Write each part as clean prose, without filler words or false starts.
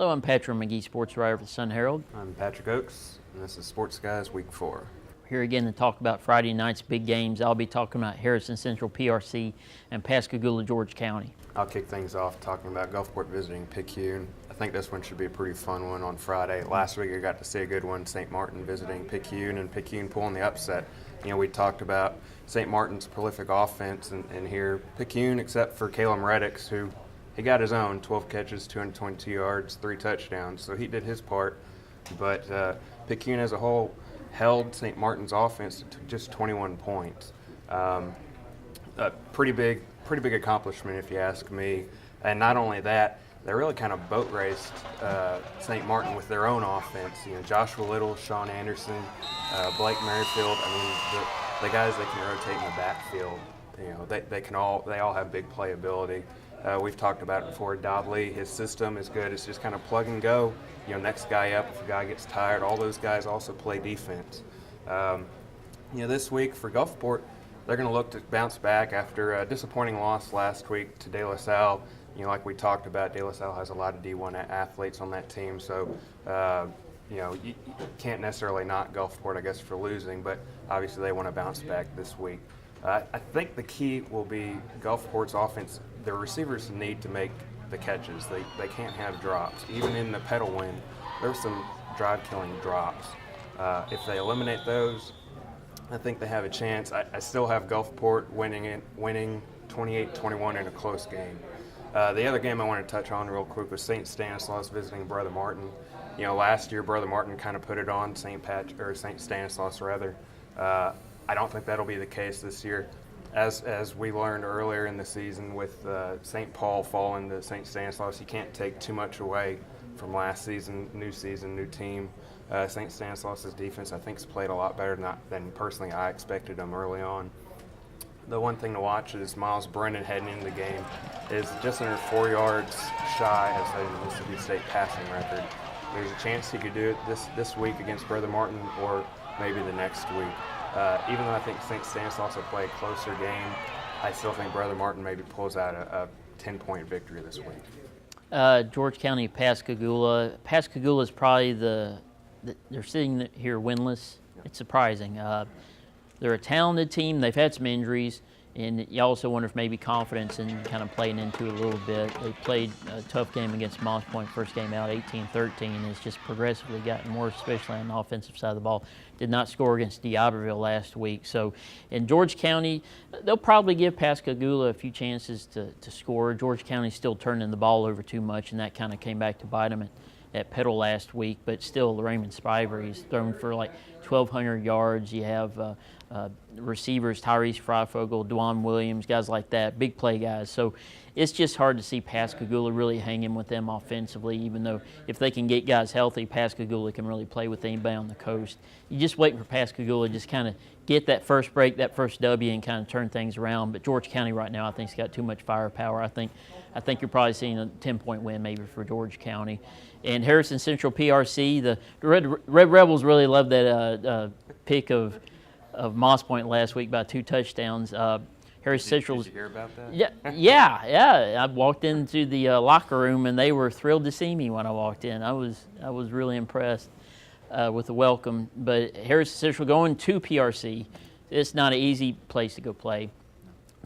Hello, I'm Patrick Magee, sports writer for the Sun Herald. I'm Patrick Ochs, and this is Sports Guys Week 4. Here again to talk about Friday night's big games. I'll be talking about Harrison Central PRC and Pascagoula, George County. I'll kick things off talking about Gulfport visiting Picayune. I think this one should be a pretty fun one on Friday. Last week I got to see a good one, St. Martin visiting Picayune, and Picayune pulling the upset. You know, we talked about St. Martin's prolific offense, and here Picayune, except for Caleb Reddix, who he got his own 12 catches, 222 yards, 3 touchdowns, so he did his part. But Picayune as a whole held St. Martin's offense to just 21 points. A pretty big accomplishment, if you ask me. And not only that, they really kind of boat raced St. Martin with their own offense. You know, Joshua Little, Sean Anderson, Blake Merrifield. I mean, the guys that can rotate in the backfield. You know, they all have big playability. We've talked about it before. Dodley, his system is good. It's just kind of plug and go. You know, next guy up. If a guy gets tired, all those guys also play defense. You know, this week for Gulfport, they're going to look to bounce back after a disappointing loss last week to De La Salle. You know, like we talked about, De La Salle has a lot of D1 athletes on that team, so you know, you can't necessarily knock Gulfport, I guess, for losing, but obviously they want to bounce back this week. I think the key will be Gulfport's offense. The receivers need to make the catches. They can't have drops. Even in the pedal win, there's some drive-killing drops. If they eliminate those, I think they have a chance. I still have Gulfport winning 28-21 in a close game. The other game I want to touch on real quick was St. Stanislaus visiting Brother Martin. You know, last year Brother Martin kind of put it on St. Stanislaus rather. I don't think that'll be the case this year. As we learned earlier in the season with St. Paul falling to St. Stanislaus, you can't take too much away from last season, new team. St. Stanislaus' defense, I think, has played a lot better than personally I expected them early on. The one thing to watch is Miles Brennan heading into the game is just under 4 yards shy of the Mississippi State passing record. There's a chance he could do it this week against Brother Martin or maybe the next week. Even though I think St. Stanislaus will play a closer game, I still think Brother Martin maybe pulls out a 10-point victory this week. George County, Pascagoula. Pascagoula is probably they're sitting here winless. It's surprising. They're a talented team. They've had some injuries, and you also wonder if maybe confidence in kind of playing into it a little bit. They played a tough game against Moss Point, first game out, 18-13, and it's just progressively gotten worse, especially on the offensive side of the ball. Did not score against D'Iberville last week. So in George County, they'll probably give Pascagoula a few chances to score. George County's still turning the ball over too much, and that kind of came back to bite them at Petal last week. But still, Raymond Spiver, he's thrown for like 1,200 yards. You have receivers, Tyrese Freifogel, Dwan Williams, guys like that, big play guys. So it's just hard to see Pascagoula really hanging with them offensively, even though if they can get guys healthy, Pascagoula can really play with anybody on the coast. You just waiting for Pascagoula to just kind of get that first break, that first W, and kind of turn things around. But George County right now, I think, has got too much firepower. I think you're probably seeing a 10-point win maybe for George County. And Harrison Central PRC, the Red Rebels really loved that pick of Moss Point last week by 2 touchdowns. Harrison Central's. Did you hear about that? Yeah. I walked into the locker room and they were thrilled to see me when I walked in. I was really impressed with the welcome. But Harrison Central going to PRC, it's not an easy place to go play.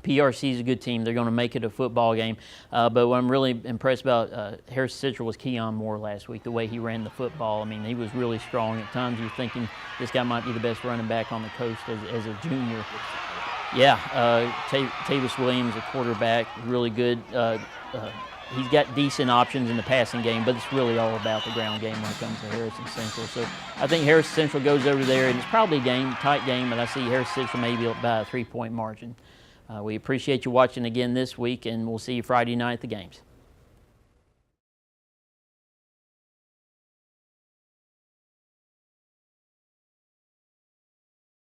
PRC is a good team. They're going to make it a football game. But what I'm really impressed about Harrison Central was Keon Moore last week, the way he ran the football. I mean, he was really strong. At times you're thinking this guy might be the best running back on the coast as a junior. Yeah, Tavis Williams, a quarterback, really good. He's got decent options in the passing game, but it's really all about the ground game when it comes to Harrison Central. So I think Harrison Central goes over there, and it's probably a tight game, but I see Harrison Central maybe by a 3-point margin. We appreciate you watching again this week, and we'll see you Friday night at the games.